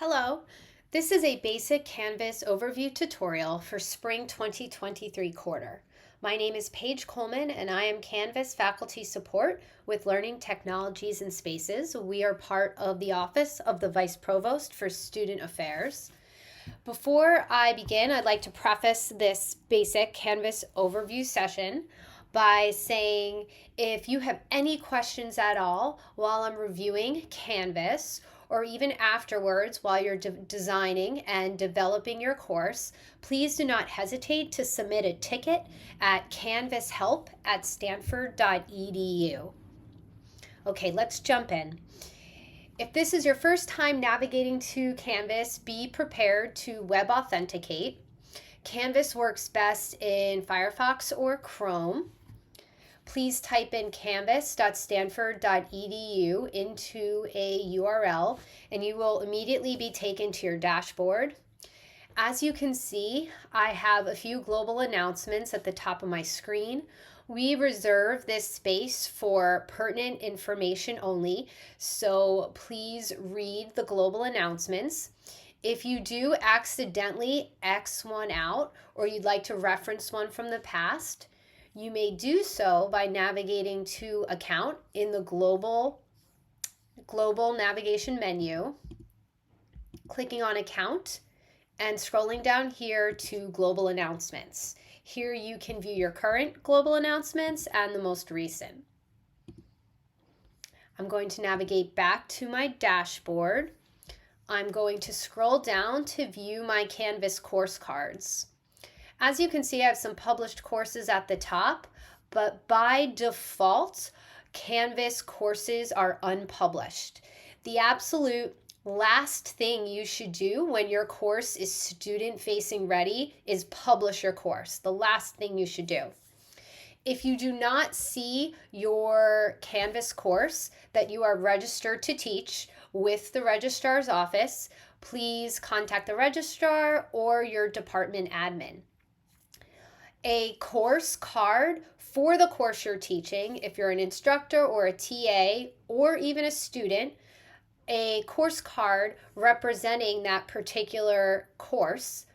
Hello, this is a basic Canvas overview tutorial for Spring 2023 quarter. My name is Paige Coleman and I am Canvas Faculty Support with Learning Technologies and Spaces. We are part of the Office of the Vice Provost for Student Affairs. Before I begin, I'd like to preface this basic Canvas overview session by saying if you have any questions at all while I'm reviewing Canvas, or even afterwards while you're designing and developing your course, please do not hesitate to submit a ticket at canvashelp@stanford.edu. Okay, let's jump in. If this is your first time navigating to Canvas, be prepared to web authenticate. Canvas works best in Firefox or Chrome. Please type in canvas.stanford.edu into a URL and you will immediately be taken to your dashboard. As you can see, I have a few global announcements at the top of my screen. We reserve this space for pertinent information only, so please read the global announcements. If you do accidentally X one out or you'd like to reference one from the past, you may do so by navigating to Account in the global navigation menu, clicking on Account, and scrolling down here to Global Announcements. Here you can view your current global announcements and the most recent. I'm going to navigate back to my dashboard. I'm going to scroll down to view my Canvas course cards. As you can see, I have some published courses at the top, but by default, Canvas courses are unpublished. The absolute last thing you should do when your course is student-facing ready is publish your course. The last thing you should do. If you do not see your Canvas course that you are registered to teach with the registrar's office, please contact the registrar or your department admin. A course card for the course you're teaching, if you're an instructor or a TA or even a student, a course card representing that particular course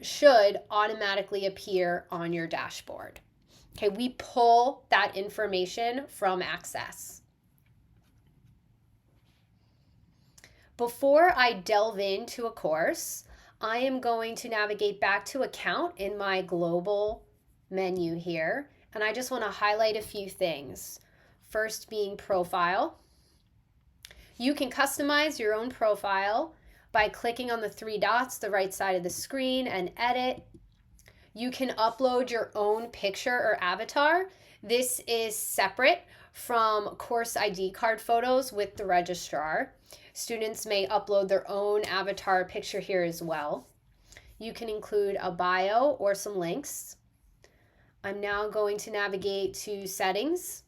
should automatically appear on your dashboard. Okay, we pull that information from Access. Before I delve into a course, I am going to navigate back to Account in my global menu here, and I just want to highlight a few things. First being Profile. You can customize your own profile by clicking on the three dots the right side of the screen and Edit. You can upload your own picture or avatar. This is separate from course ID card photos with the registrar. Students may upload their own avatar picture here as well. You can include a bio or some links. I'm now going to navigate to Settings.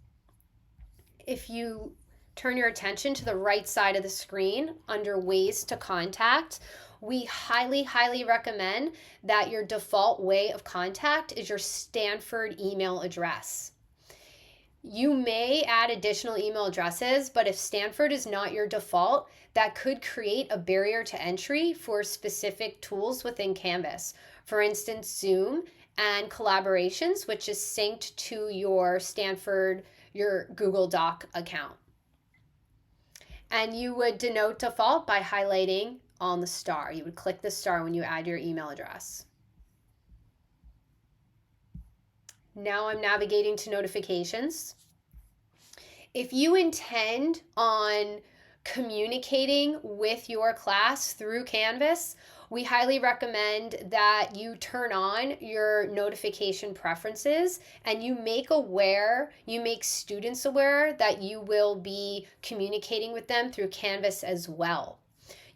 If you turn your attention to the right side of the screen under Ways to Contact, we highly recommend that your default way of contact is your Stanford email address. You may add additional email addresses, but if Stanford is not your default, that could create a barrier to entry for specific tools within Canvas. For instance, Zoom and Collaborations, which is synced to your Stanford, your Google Doc account. And you would denote default by highlighting on the star. You would click the star when you add your email address. Now I'm navigating to notifications. If you intend on communicating with your class through Canvas, we highly recommend that you turn on your notification preferences and you make students aware that you will be communicating with them through Canvas as well.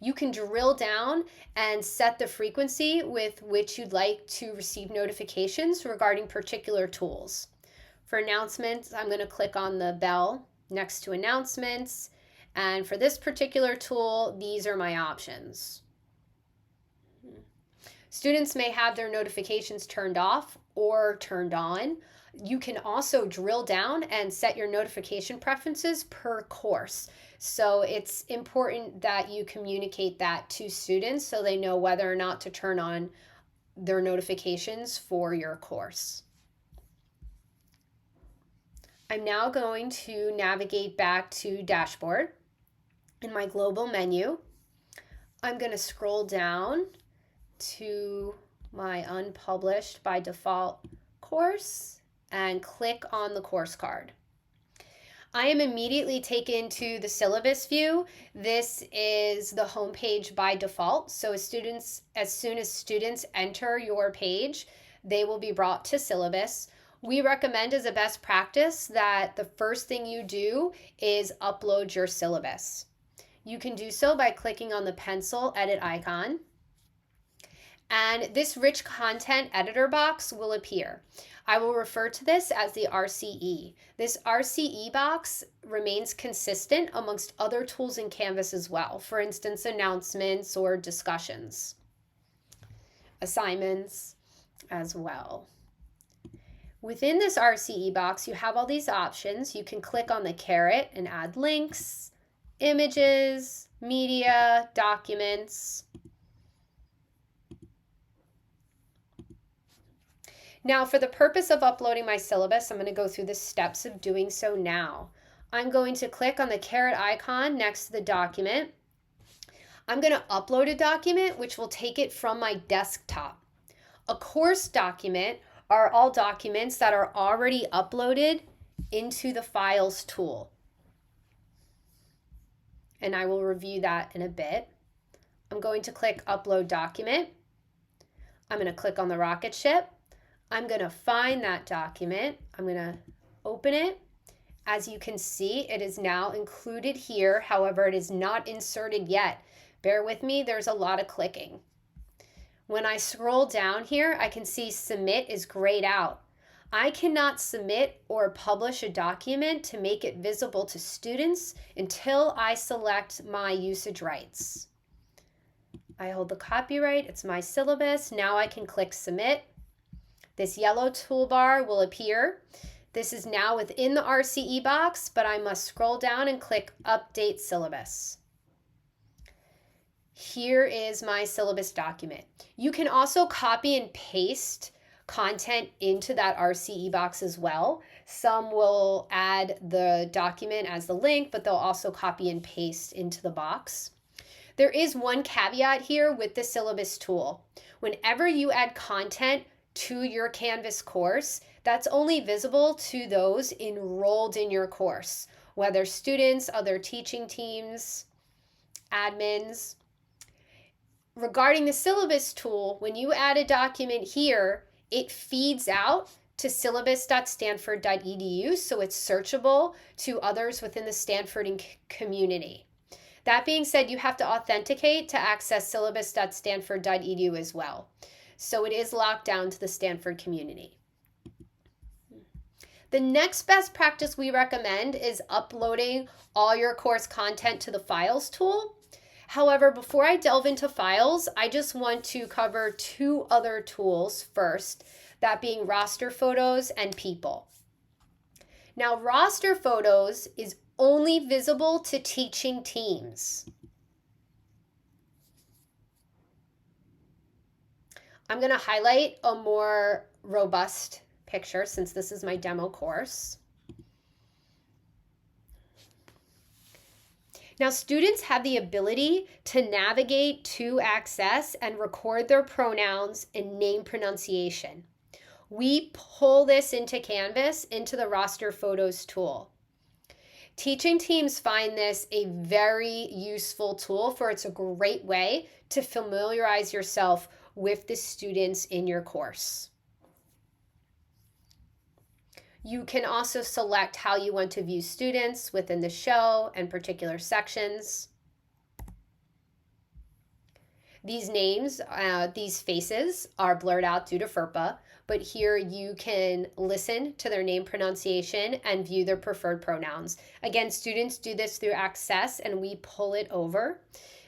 You can drill down and set the frequency with which you'd like to receive notifications regarding particular tools. For announcements, I'm going to click on the bell next to announcements. And for this particular tool, these are my options. Students may have their notifications turned off or turned on. You can also drill down and set your notification preferences per course. So it's important that you communicate that to students so they know whether or not to turn on their notifications for your course. I'm now going to navigate back to Dashboard. In my global menu, I'm going to scroll down to my unpublished by default course and click on the course card. I am immediately taken to the syllabus view. This is the home page by default. So as soon as students enter your page, they will be brought to syllabus. We recommend as a best practice that the first thing you do is upload your syllabus. You can do so by clicking on the pencil edit icon. And this rich content editor box will appear. I will refer to this as the RCE. This RCE box remains consistent amongst other tools in Canvas as well. For instance, announcements or discussions, assignments as well. Within this RCE box, you have all these options. You can click on the caret and add links, images, media, documents. Now, for the purpose of uploading my syllabus, I'm going to go through the steps of doing so now. I'm going to click on the caret icon next to the document. I'm going to upload a document, which will take it from my desktop. A course document are all documents that are already uploaded into the Files tool. And I will review that in a bit. I'm going to click Upload Document. I'm going to click on the rocket ship. I'm going to find that document. I'm going to open it. As you can see, it is now included here. However, it is not inserted yet. Bear with me, there's a lot of clicking. When I scroll down here, I can see Submit is grayed out. I cannot submit or publish a document to make it visible to students until I select my usage rights. I hold the copyright, it's my syllabus. Now I can click Submit. This yellow toolbar will appear. This is now within the RCE box, but I must scroll down and click Update Syllabus. Here is my syllabus document. You can also copy and paste content into that RCE box as well. Some will add the document as the link, but they'll also copy and paste into the box. There is one caveat here with the syllabus tool. Whenever you add content to your Canvas course, that's only visible to those enrolled in your course, whether students, other teaching teams, admins. Regarding the syllabus tool, when you add a document here, it feeds out to syllabus.stanford.edu, so it's searchable to others within the Stanford community. That being said, you have to authenticate to access syllabus.stanford.edu as well. So it is locked down to the Stanford community. The next best practice we recommend is uploading all your course content to the Files tool. However, before I delve into Files, I just want to cover two other tools first, that being Roster Photos and People. Now, Roster Photos is only visible to teaching teams. I'm going to highlight a more robust picture since this is my demo course. Now, students have the ability to navigate to access and record their pronouns and name pronunciation. We pull this into Canvas into the Roster Photos tool. Teaching teams find this a very useful tool, for it's a great way to familiarize yourself with the students in your course. You can also select how you want to view students within the show and particular sections. These names, these faces are blurred out due to FERPA, but here you can listen to their name pronunciation and view their preferred pronouns. Again, students do this through Access and we pull it over.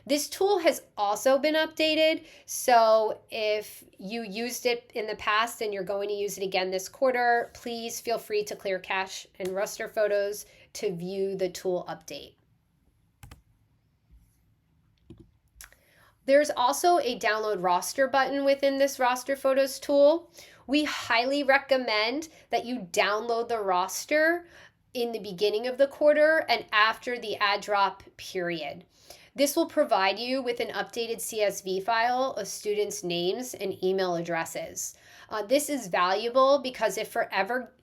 This tool has also been updated, so if you used it in the past and you're going to use it again this quarter, please feel free to clear cache and raster photos to view the tool update. There's also a download roster button within this roster photos tool. We highly recommend that you download the roster in the beginning of the quarter and after the add drop period. This will provide you with an updated CSV file of students' names and email addresses. This is valuable because if for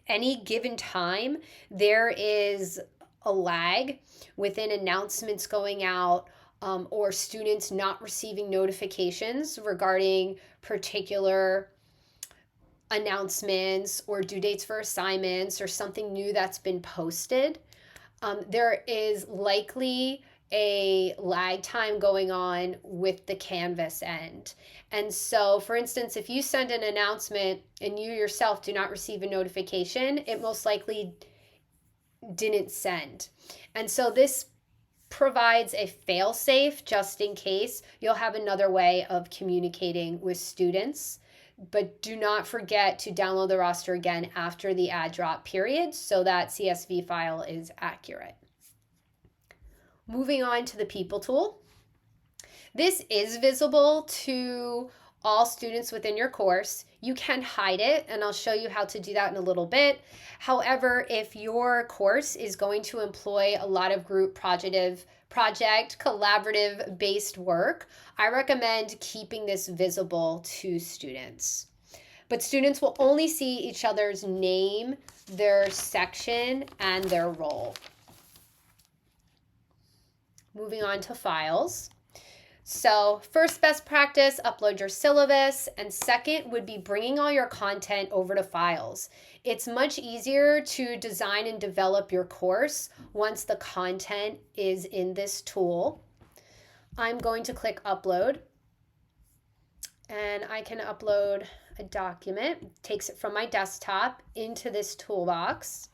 any given time there is a lag within announcements going out or students not receiving notifications regarding particular announcements or due dates for assignments or something new that's been posted, there is likely a lag time going on with the Canvas end. And so, for instance, if you send an announcement and you yourself do not receive a notification, it most likely didn't send. And so this provides a fail-safe just in case. You'll have another way of communicating with students, but do not forget to download the roster again after the add drop period so that CSV file is accurate. Moving on to the People tool. This is visible to all students within your course. You can hide it, and I'll show you how to do that in a little bit. However, if your course is going to employ a lot of group project collaborative based work, I recommend keeping this visible to students. But students will only see each other's name, their section, and their role. Moving on to files. So first best practice, upload your syllabus, and second would be bringing all your content over to files. It's much easier to design and develop your course once the content is in this tool. I'm going to click upload, and I can upload a document. It takes it from my desktop into this toolbox.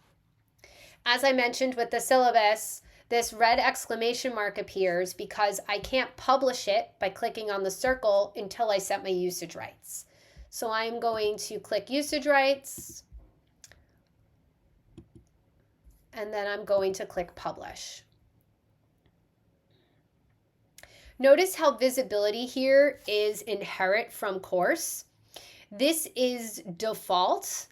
As I mentioned with the syllabus, this red exclamation mark appears because I can't publish it by clicking on the circle until I set my usage rights. So I'm going to click usage rights, and then I'm going to click publish. Notice how visibility here is inherit from course. This is default,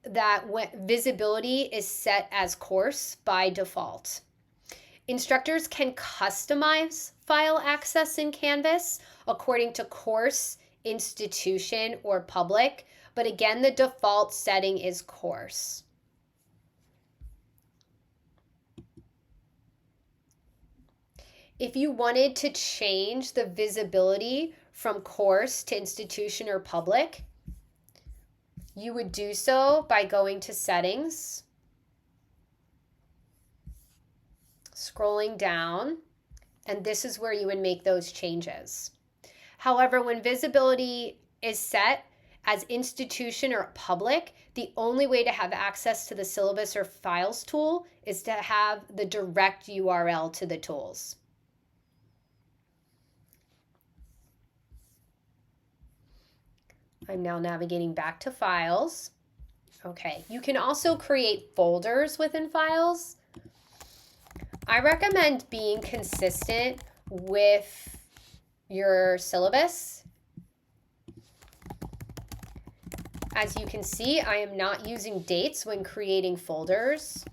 that visibility is set as course by default. Instructors can customize file access in Canvas according to course, institution, or public, but again, the default setting is course. If you wanted to change the visibility from course to institution or public, you would do so by going to settings, scrolling down, and this is where you would make those changes. However, when visibility is set as institution or public, the only way to have access to the syllabus or files tool is to have the direct URL to the tools. I'm now navigating back to files. Okay, you can also create folders within files. I recommend being consistent with your syllabus. As you can see, I am not using dates when creating folders.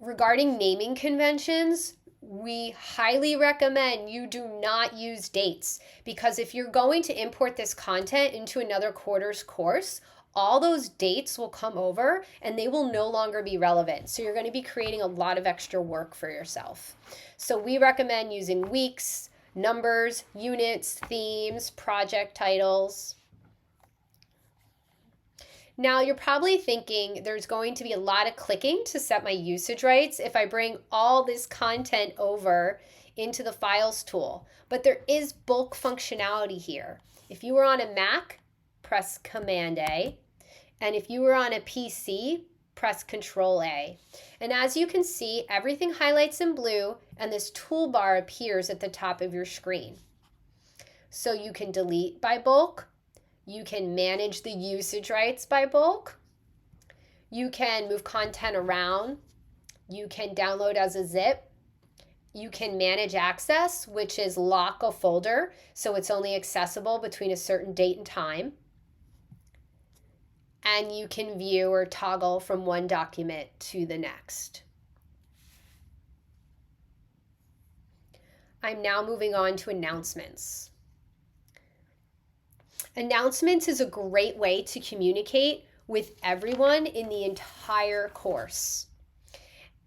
Regarding naming conventions, we highly recommend you do not use dates, because if you're going to import this content into another quarter's course, all those dates will come over and they will no longer be relevant. So you're going to be creating a lot of extra work for yourself. So we recommend using weeks, numbers, units, themes, project titles. Now you're probably thinking there's going to be a lot of clicking to set my usage rights if I bring all this content over into the files tool, but there is bulk functionality here. If you were on a Mac, press Command A. And if you were on a PC, press Control A. And as you can see, everything highlights in blue and this toolbar appears at the top of your screen. So you can delete by bulk, you can manage the usage rights by bulk, you can move content around, you can download as a zip, you can manage access, which is lock a folder, so it's only accessible between a certain date and time. And you can view or toggle from one document to the next. I'm now moving on to announcements. Announcements is a great way to communicate with everyone in the entire course.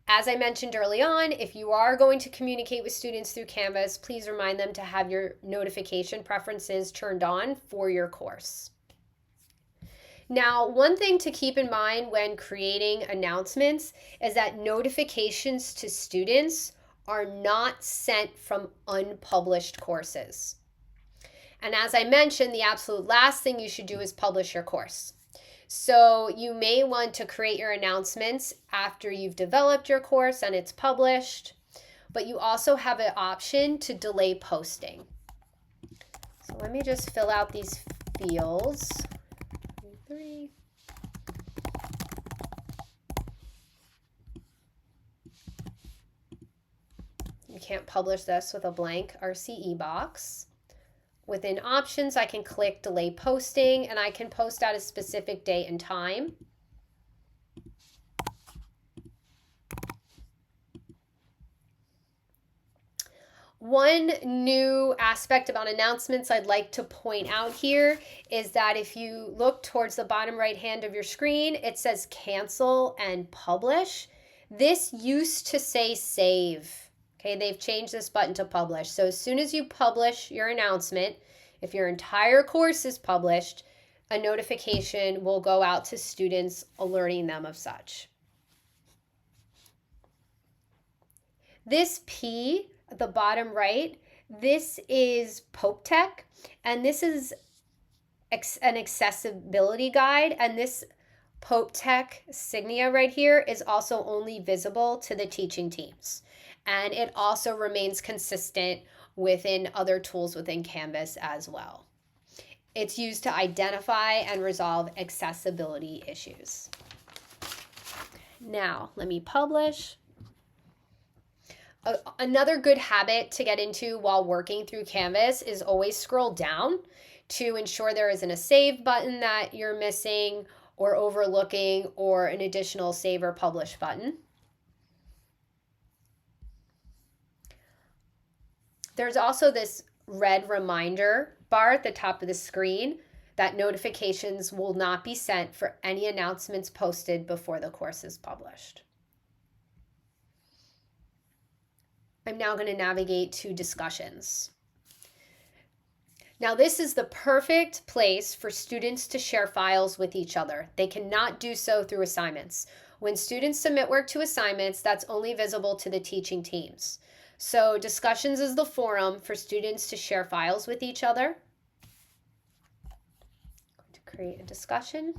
As I mentioned early on, if you are going to communicate with students through Canvas, please remind them to have your notification preferences turned on for your course. Now, one thing to keep in mind when creating announcements is that notifications to students are not sent from unpublished courses. And as I mentioned, the absolute last thing you should do is publish your course. So you may want to create your announcements after you've developed your course and it's published, but you also have an option to delay posting. So let me just fill out these fields. 3. You can't publish this with a blank RCE box. Within options, I can click delay posting and I can post at a specific date and time. One new aspect about announcements I'd like to point out here is that if you look towards the bottom right hand of your screen, it says cancel and publish. This used to say save. Okay, they've changed this button to publish. So as soon as you publish your announcement, if your entire course is published, a notification will go out to students alerting them of such. This P at the bottom right, this is Pope Tech, and this is an accessibility guide, and this Pope Tech Signia right here is also only visible to the teaching teams. And it also remains consistent within other tools within Canvas as well. It's used to identify and resolve accessibility issues. Now, let me publish. Another good habit to get into while working through Canvas is always scroll down to ensure there isn't a save button that you're missing or overlooking or an additional save or publish button. There's also this red reminder bar at the top of the screen that notifications will not be sent for any announcements posted before the course is published. I'm now going to navigate to discussions. Now, this is the perfect place for students to share files with each other. They cannot do so through assignments. When students submit work to assignments, that's only visible to the teaching teams. So discussions is the forum for students to share files with each other. I'm going to create a discussion.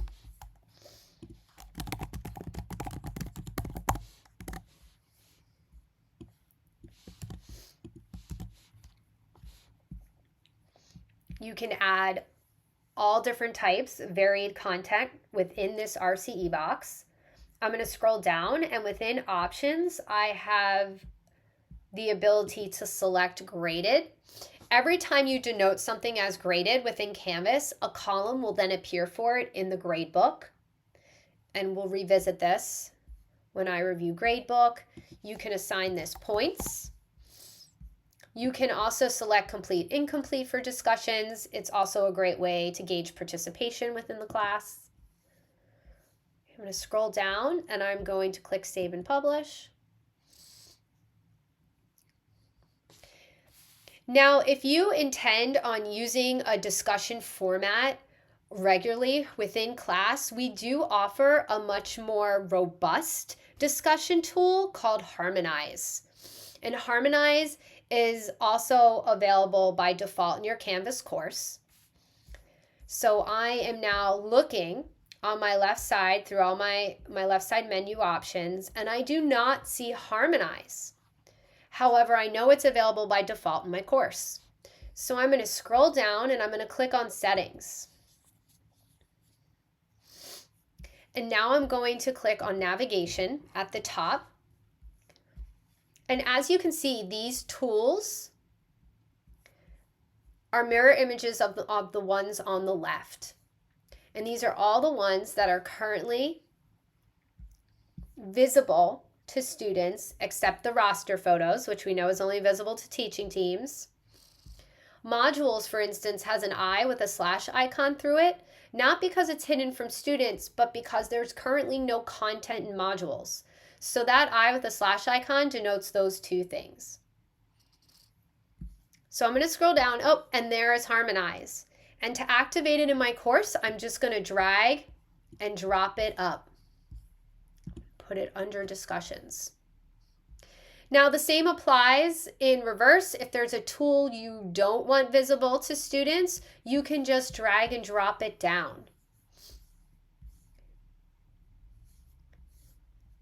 You can add all different types, varied content within this RCE box. I'm going to scroll down, and within options, I have the ability to select graded. Every time you denote something as graded within Canvas, a column will then appear for it in the gradebook. And we'll revisit this when I review gradebook. You can assign this points. You can also select complete, incomplete for discussions. It's also a great way to gauge participation within the class. I'm going to scroll down and I'm going to click Save and Publish. Now, if you intend on using a discussion format regularly within class, we do offer a much more robust discussion tool called Harmonize. And Harmonize is also available by default in your Canvas course. So I am now looking on my left side through all my left side menu options, and I do not see Harmonize. However, I know it's available by default in my course. So I'm going to scroll down and I'm going to click on Settings. And now I'm going to click on Navigation at the top. And as you can see, these tools are mirror images of the ones on the left. And these are all the ones that are currently visible to students, except the roster photos, which we know is only visible to teaching teams. Modules, for instance, has an eye with a slash icon through it, not because it's hidden from students, but because there's currently no content in modules. So that eye with a slash icon denotes those two things. So I'm going to scroll down. Oh, and there is Harmonize. And to activate it in my course, I'm just going to drag and drop it up. Put it under discussions. Now the same applies in reverse. If there's a tool you don't want visible to students, you can just drag and drop it down.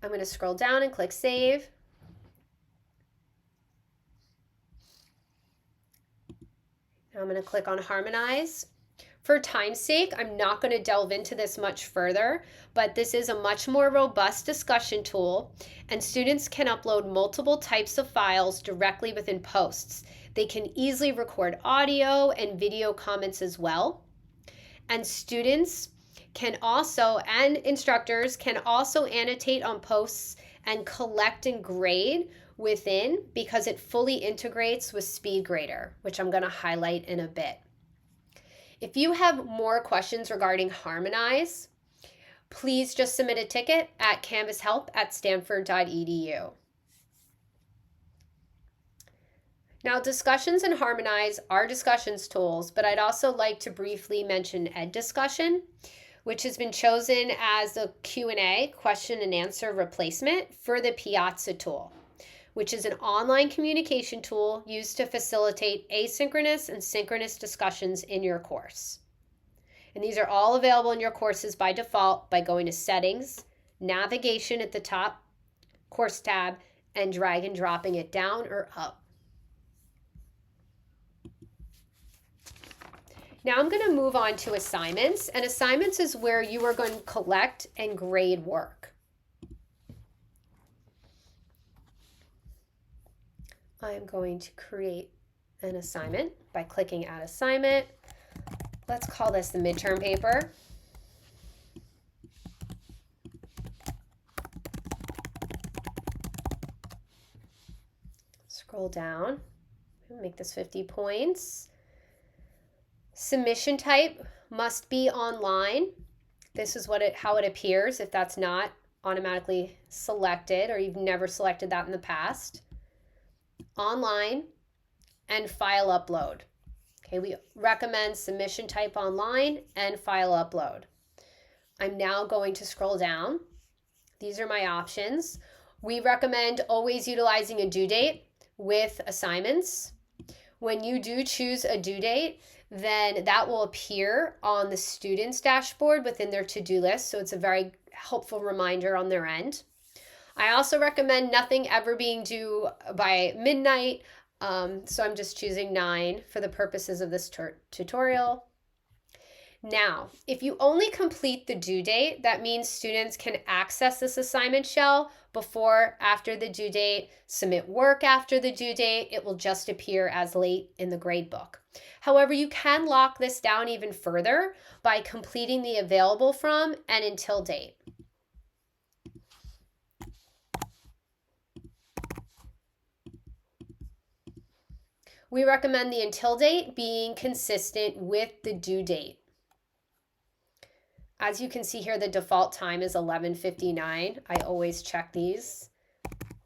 I'm going to scroll down and click Save. Now I'm going to click on Harmonize. For time's sake, I'm not going to delve into this much further, but this is a much more robust discussion tool, and students can upload multiple types of files directly within posts. They can easily record audio and video comments as well. And students can also, and instructors can also annotate on posts and collect and grade within, because it fully integrates with SpeedGrader, which I'm going to highlight in a bit. If you have more questions regarding Harmonize, please just submit a ticket at canvashelp@stanford.edu. Now, discussions and Harmonize are discussions tools, but I'd also like to briefly mention Ed Discussion, which has been chosen as the Q&A, question and answer replacement for the Piazza tool, which is an online communication tool used to facilitate asynchronous and synchronous discussions in your course. And these are all available in your courses by default by going to Settings, Navigation at the top, Course tab, and drag and dropping it down or up. Now I'm going to move on to assignments, and assignments is where you are going to collect and grade work. I'm going to create an assignment by clicking Add Assignment. Let's call this the midterm paper. Scroll down, make this 50 points. Submission type must be online. This is how it appears if that's not automatically selected or you've never selected that in the past. Online, and file upload. Okay, we recommend submission type online and file upload. I'm now going to scroll down. These are my options. We recommend always utilizing a due date with assignments. When you do choose a due date, then that will appear on the student's dashboard within their to-do list, so it's a very helpful reminder on their end. I also recommend nothing ever being due by midnight, so I'm just choosing 9 for the purposes of this tutorial. Now, if you only complete the due date, that means students can access this assignment shell after the due date, submit work after the due date. It will just appear as late in the gradebook. However, you can lock this down even further by completing the available from and until date. We recommend the until date being consistent with the due date. As you can see here, the default time is 11:59. I always check these.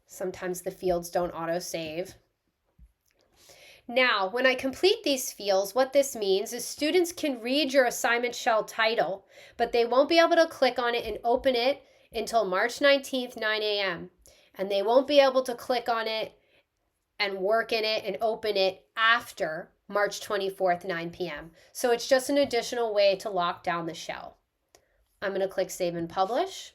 Sometimes the fields don't auto-save. Now, when I complete these fields, what this means is students can read your assignment shell title, but they won't be able to click on it and open it until March 19th, 9 a.m. And they won't be able to click on it and work in it and open it after March 24th, 9 p.m. So it's just an additional way to lock down the shell. I'm going to click Save and Publish.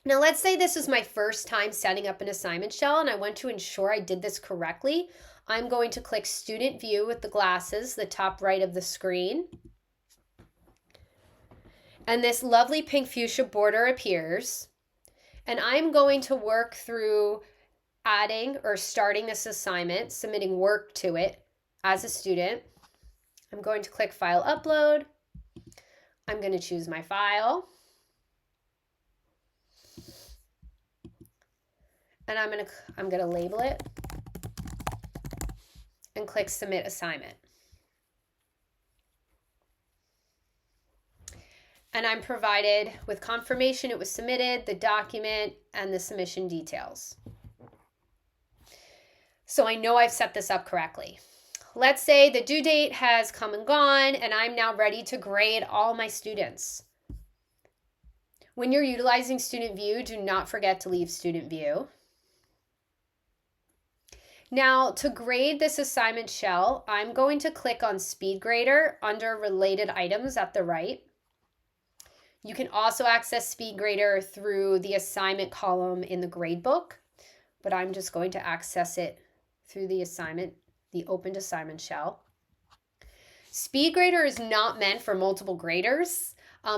Now let's say this is my first time setting up an assignment shell and I want to ensure I did this correctly. I'm going to click Student View with the glasses, the top right of the screen. And this lovely pink fuchsia border appears. And I'm going to work through adding or starting this assignment, submitting work to it as a student. I'm going to click File Upload. I'm going to choose my file. And I'm going to label it and click Submit Assignment. And I'm provided with confirmation it was submitted, the document, and the submission details. So I know I've set this up correctly. Let's say the due date has come and gone, and I'm now ready to grade all my students. When you're utilizing Student View, do not forget to leave Student View. Now, to grade this assignment shell, I'm going to click on SpeedGrader under Related Items at the right. You can also access SpeedGrader through the assignment column in the gradebook, but I'm just going to access it through the opened assignment shell. SpeedGrader is not meant for multiple graders.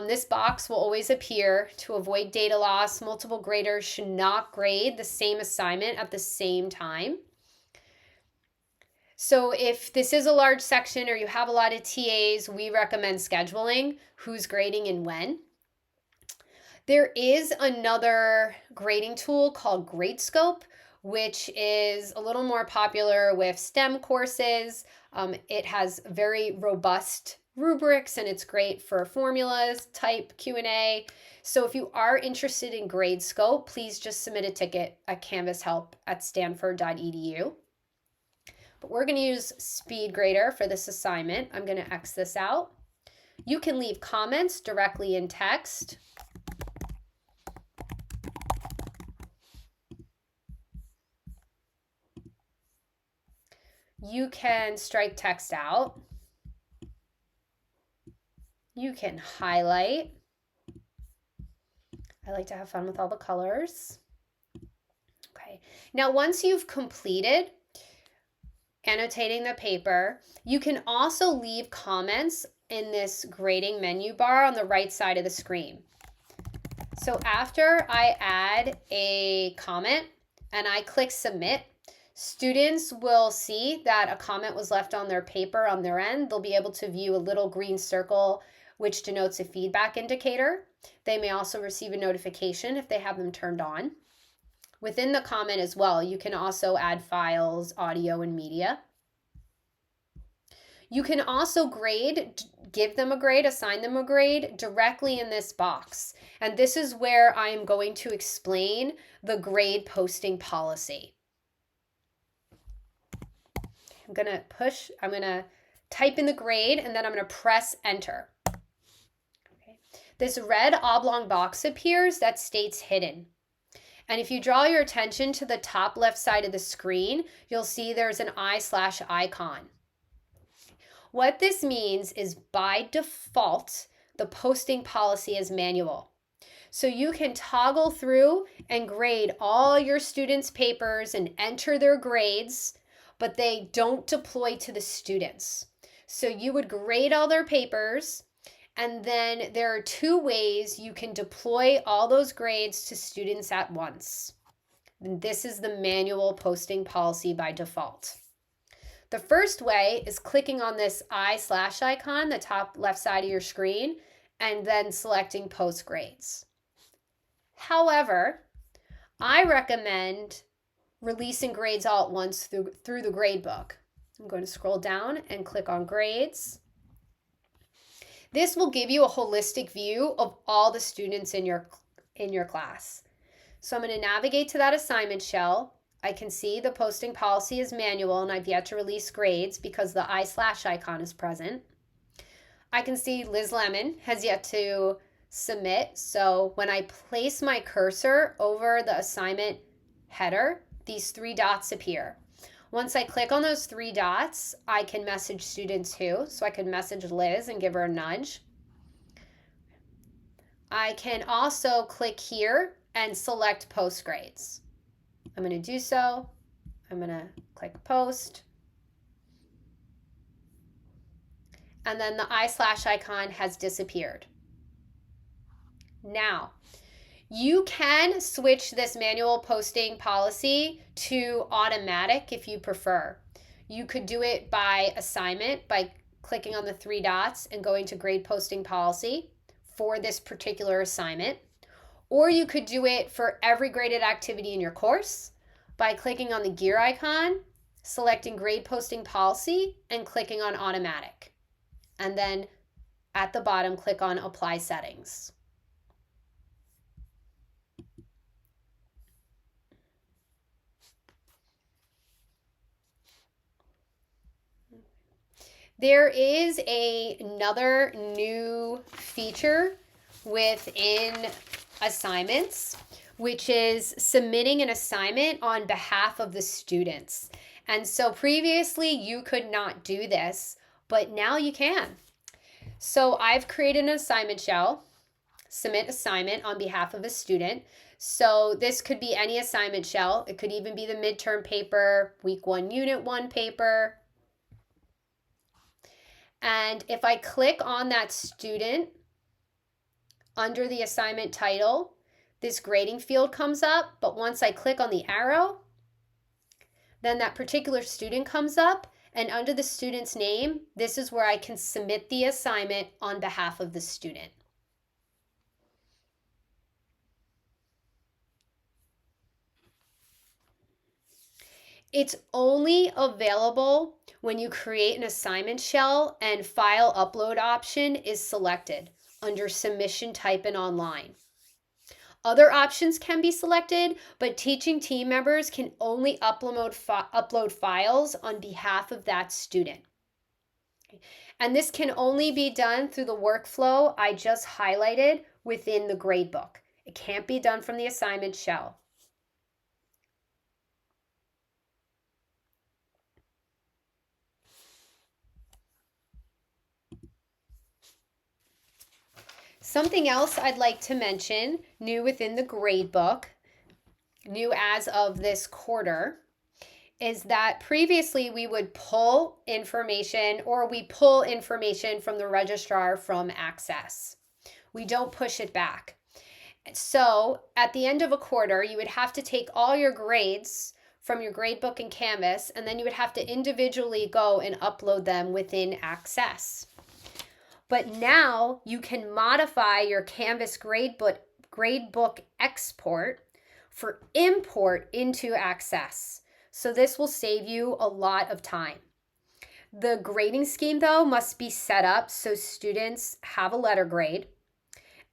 This box will always appear. To avoid data loss, multiple graders should not grade the same assignment at the same time. So if this is a large section or you have a lot of TAs, we recommend scheduling who's grading and when. There is another grading tool called Gradescope, which is a little more popular with STEM courses. It has very robust rubrics and it's great for formulas, type, Q&A. So if you are interested in Gradescope, please just submit a ticket at canvashelp@stanford.edu. But we're going to use SpeedGrader for this assignment. I'm going to X this out. You can leave comments directly in text. You can strike text out. You can highlight. I like to have fun with all the colors. Okay. Now, once you've completed annotating the paper, you can also leave comments in this grading menu bar on the right side of the screen. So after I add a comment and I click Submit, students will see that a comment was left on their paper on their end. They'll be able to view a little green circle which denotes a feedback indicator. They may also receive a notification if they have them turned on. Within the comment as well, you can also add files, audio, and media. You can also grade, give them a grade, assign them a grade directly in this box. And this is where I am going to explain the grade posting policy. I'm going to type in the grade and then I'm going to press enter. Okay. This red oblong box appears that states hidden. And if you draw your attention to the top left side of the screen, you'll see there's an /icon. What this means is by default, the posting policy is manual. So you can toggle through and grade all your students' papers and enter their grades, but they don't deploy to the students. So you would grade all their papers, and then there are two ways you can deploy all those grades to students at once. And this is the manual posting policy by default. The first way is clicking on this /icon, the top left side of your screen, and then selecting Post Grades. However, I recommend releasing grades all at once through the gradebook. I'm going to scroll down and click on Grades. This will give you a holistic view of all the students in your class. So I'm going to navigate to that assignment shell. I can see the posting policy is manual and I've yet to release grades because the /icon is present. I can see Liz Lemon has yet to submit. So when I place my cursor over the assignment header, these three dots appear. Once I click on those three dots, I can message students who. So I could message Liz and give her a nudge. I can also click here and select post grades. I'm going to do so. I'm going to click post. And then the / icon has disappeared. Now, you can switch this manual posting policy to automatic if you prefer. You could do it by assignment by clicking on the three dots and going to grade posting policy for this particular assignment. Or you could do it for every graded activity in your course by clicking on the gear icon, selecting grade posting policy, and clicking on automatic. And then at the bottom, click on apply settings. There is another new feature within assignments, which is submitting an assignment on behalf of the students. And so previously you could not do this, but now you can. So I've created an assignment shell, submit assignment on behalf of a student. So this could be any assignment shell. It could even be the midterm paper, week 1, unit 1 paper. And if I click on that student under the assignment title, this grading field comes up. But once I click on the arrow, then that particular student comes up. And under the student's name, this is where I can submit the assignment on behalf of the student. It's only available when you create an assignment shell and file upload option is selected under submission type and online. Other options can be selected, but teaching team members can only upload files on behalf of that student. And this can only be done through the workflow I just highlighted within the gradebook. It can't be done from the assignment shell. Something else I'd like to mention, new within the gradebook, new as of this quarter, is that previously we would pull information or we pull information from the registrar from Access. We don't push it back. So at the end of a quarter, you would have to take all your grades from your gradebook and Canvas, and then you would have to individually go and upload them within Access. But now you can modify your Canvas gradebook export for import into Access. So this will save you a lot of time. The grading scheme, though, must be set up so students have a letter grade.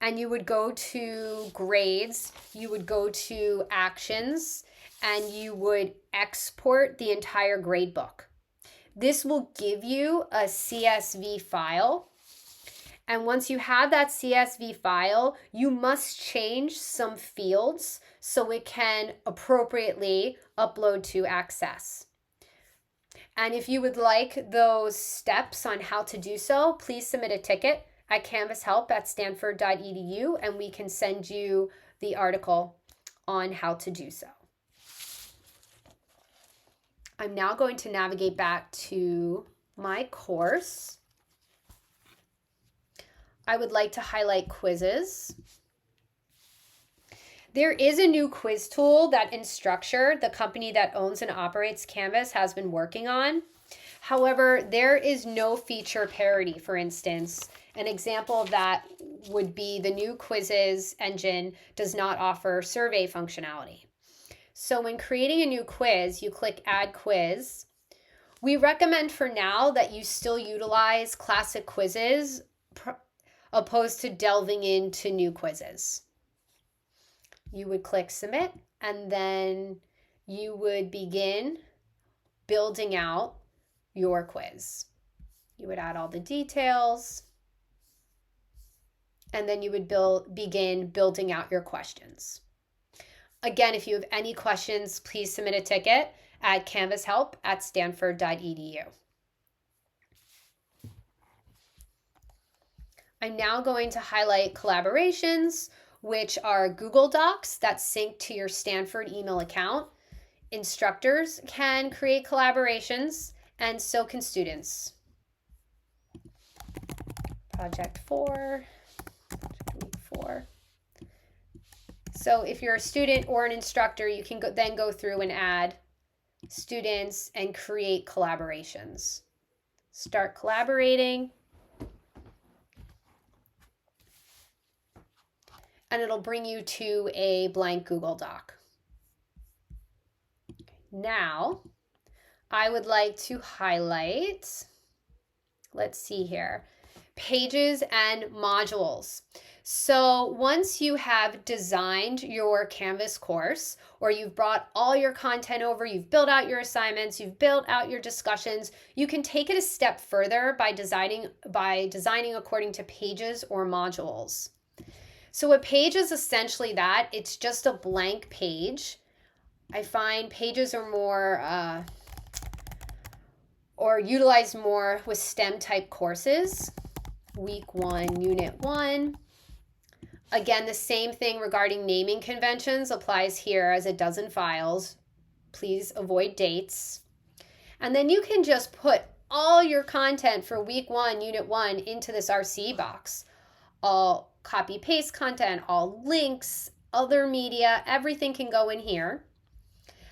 And you would go to grades, you would go to actions, and you would export the entire gradebook. This will give you a CSV file. And once you have that CSV file, you must change some fields so it can appropriately upload to Access. And if you would like those steps on how to do so, please submit a ticket at canvashelp@stanford.edu and we can send you the article on how to do so. I'm now going to navigate back to my course. I would like to highlight quizzes. There is a new quiz tool that Instructure, the company that owns and operates Canvas, has been working on. However, there is no feature parity, for instance. An example of that would be the new quizzes engine does not offer survey functionality. So when creating a new quiz, you click Add Quiz. We recommend for now that you still utilize classic quizzes opposed to delving into new quizzes. You would click Submit, and then you would begin building out your quiz. You would add all the details, and then you would begin building out your questions. Again, if you have any questions, please submit a ticket at canvashelp@stanford.edu. I'm now going to highlight collaborations, which are Google Docs that sync to your Stanford email account. Instructors can create collaborations, and so can students. Project 4, week 4. So if you're a student or an instructor, you can then go through and add students and create collaborations. Start collaborating. And it'll bring you to a blank Google Doc. Now, I would like to highlight, let's see here, pages and modules. So once you have designed your Canvas course, or you've brought all your content over, you've built out your assignments, you've built out your discussions, you can take it a step further by designing according to pages or modules. So a page is essentially that. It's just a blank page. I find pages are more or utilized more with STEM type courses. Week 1, Unit 1. Again, the same thing regarding naming conventions applies here as it does in files. Please avoid dates. And then you can just put all your content for Week 1, Unit 1 into this RC box. All copy paste content, all links, other media, everything can go in here.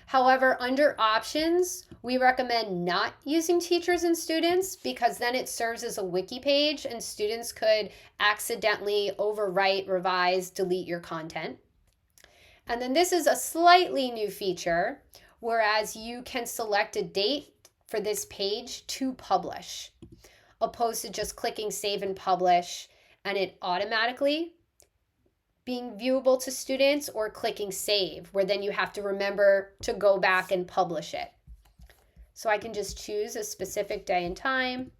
However, under options, we recommend not using teachers and students because then it serves as a wiki page and students could accidentally overwrite, revise, delete your content. And then this is a slightly new feature, whereas you can select a date for this page to publish, opposed to just clicking save and publish and it automatically being viewable to students, or clicking save, where then you have to remember to go back and publish it. So I can just choose a specific day and time.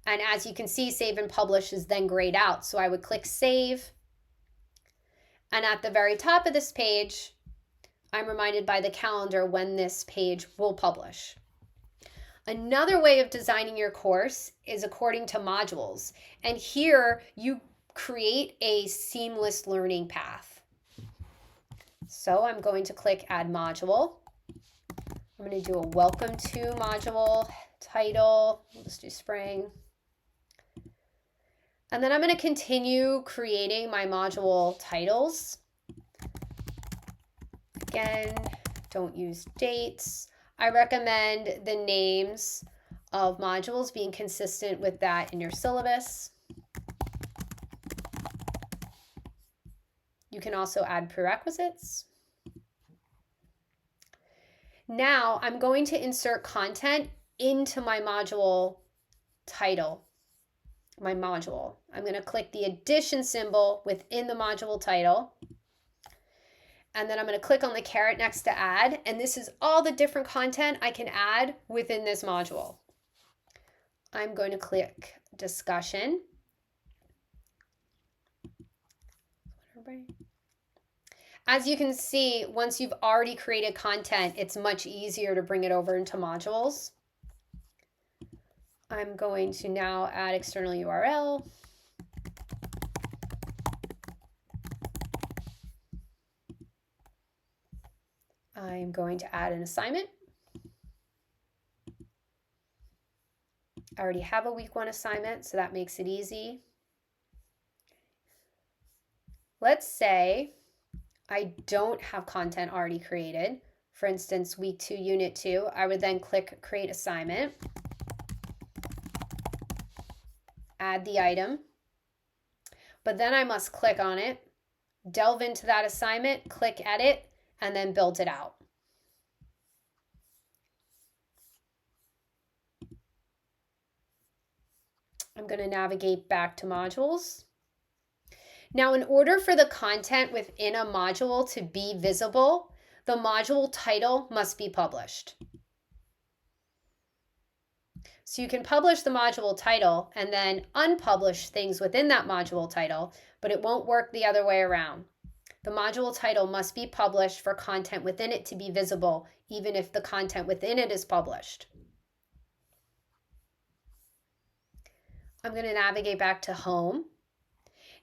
And as you can see, save and publish is then grayed out. So I would click save. And at the very top of this page, I'm reminded by the calendar when this page will publish. Another way of designing your course is according to modules. And here you create a seamless learning path. So I'm going to click Add Module. I'm going to do a Welcome to module title. Let's do spring. And then I'm going to continue creating my module titles. Again, don't use dates. I recommend the names of modules being consistent with that in your syllabus. You can also add prerequisites. Now I'm going to insert content into my module title, my module. I'm going to click the addition symbol within the module title. And then I'm going to click on the caret next to add. And this is all the different content I can add within this module. I'm going to click discussion. As you can see, once you've already created content, it's much easier to bring it over into modules. I'm going to now add external URL. I'm going to add an assignment. I already have a week 1 assignment, so that makes it easy. Let's say I don't have content already created. For instance, week 2, unit 2, I would then click create assignment, add the item, but then I must click on it, delve into that assignment, click edit, and then build it out. I'm going to navigate back to modules. Now, in order for the content within a module to be visible, the module title must be published. So you can publish the module title and then unpublish things within that module title, but it won't work the other way around. The module title must be published for content within it to be visible, even if the content within it is published. I'm going to navigate back to home.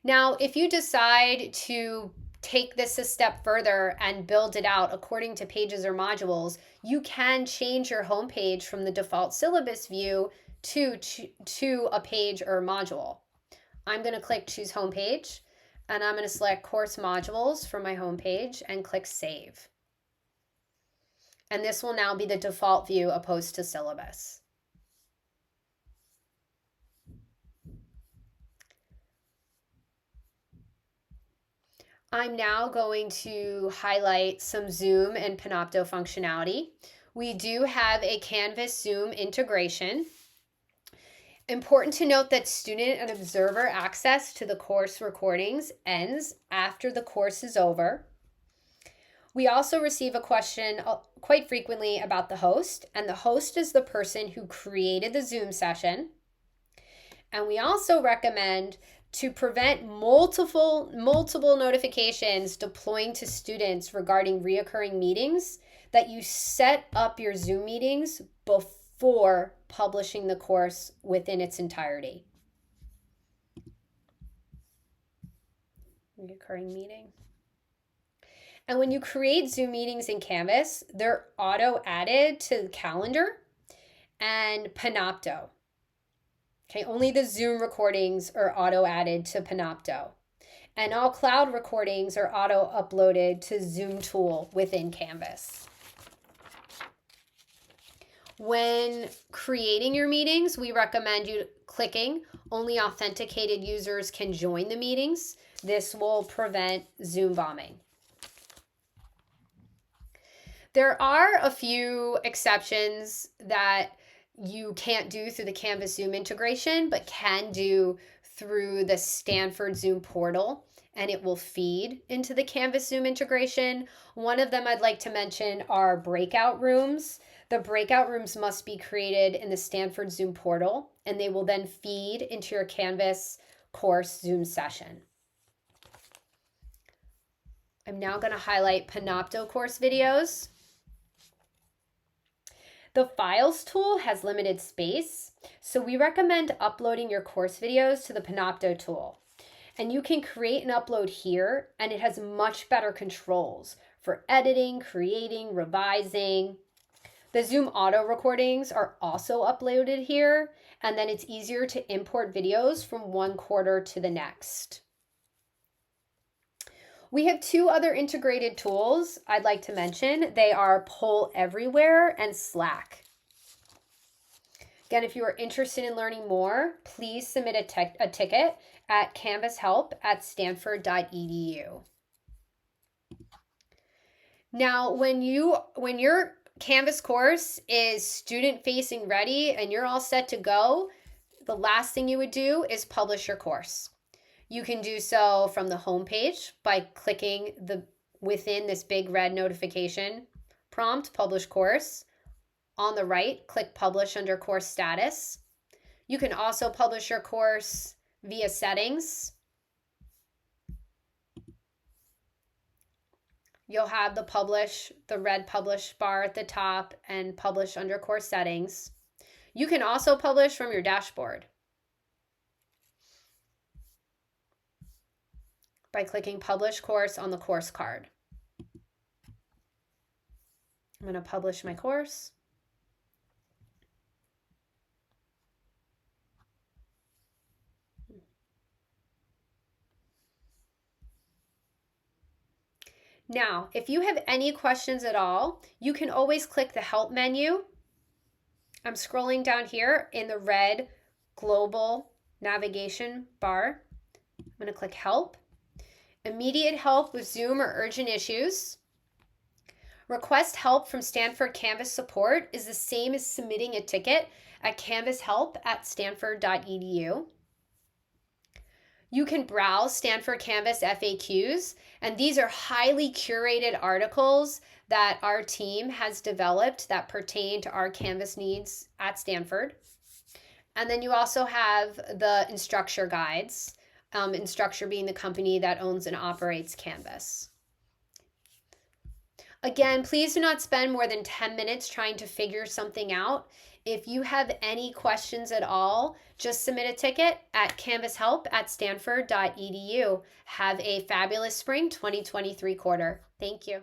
Now, if you decide to take this a step further and build it out according to pages or modules, you can change your homepage from the default syllabus view to a page or module. I'm going to click Choose Homepage, and I'm going to select Course Modules from my homepage and click Save. And this will now be the default view opposed to syllabus. I'm now going to highlight some Zoom and Panopto functionality. We do have a Canvas Zoom integration. Important to note that student and observer access to the course recordings ends after the course is over. We also receive a question quite frequently about the host, and the host is the person who created the Zoom session. And we also recommend, to prevent multiple notifications deploying to students regarding reoccurring meetings, that you set up your Zoom meetings before publishing the course within its entirety. Reoccurring meeting. And when you create Zoom meetings in Canvas, they're auto added to the calendar and Panopto. Okay, only the Zoom recordings are auto-added to Panopto. And all cloud recordings are auto-uploaded to Zoom Tool within Canvas. When creating your meetings, we recommend you clicking only authenticated users can join the meetings. This will prevent Zoom bombing. There are a few exceptions that you can't do through the Canvas Zoom integration, but can do through the Stanford Zoom portal, and it will feed into the Canvas Zoom integration. One of them I'd like to mention are breakout rooms. The breakout rooms must be created in the Stanford Zoom portal, and they will then feed into your Canvas course Zoom session. I'm now going to highlight Panopto course videos. The Files tool has limited space, so we recommend uploading your course videos to the Panopto tool. And you can create and upload here, and it has much better controls for editing, creating, revising. The Zoom auto recordings are also uploaded here, and then it's easier to import videos from one quarter to the next. We have two other integrated tools I'd like to mention. They are Poll Everywhere and Slack. Again, if you are interested in learning more, please submit a ticket at canvashelp@stanford.edu. Now, when your Canvas course is student-facing ready and you're all set to go, the last thing you would do is publish your course. You can do so from the home page by clicking within this big red notification prompt, Publish Course. On the right, click Publish under Course Status. You can also publish your course via Settings. You'll have the red Publish bar at the top and Publish under Course Settings. You can also publish from your dashboard by clicking Publish Course on the course card. I'm going to publish my course. Now, if you have any questions at all, you can always click the Help menu. I'm scrolling down here in the red global navigation bar. I'm going to click Help. Immediate help with Zoom or urgent issues. Request help from Stanford Canvas support is the same as submitting a ticket at canvashelp@stanford.edu. You can browse Stanford Canvas FAQs, and these are highly curated articles that our team has developed that pertain to our Canvas needs at Stanford. And then you also have the instructor guides Instructure being the company that owns and operates Canvas. Again, please do not spend more than 10 minutes trying to figure something out. If you have any questions at all, just submit a ticket at canvashelp@stanford.edu. Have a fabulous spring 2023 quarter. Thank you.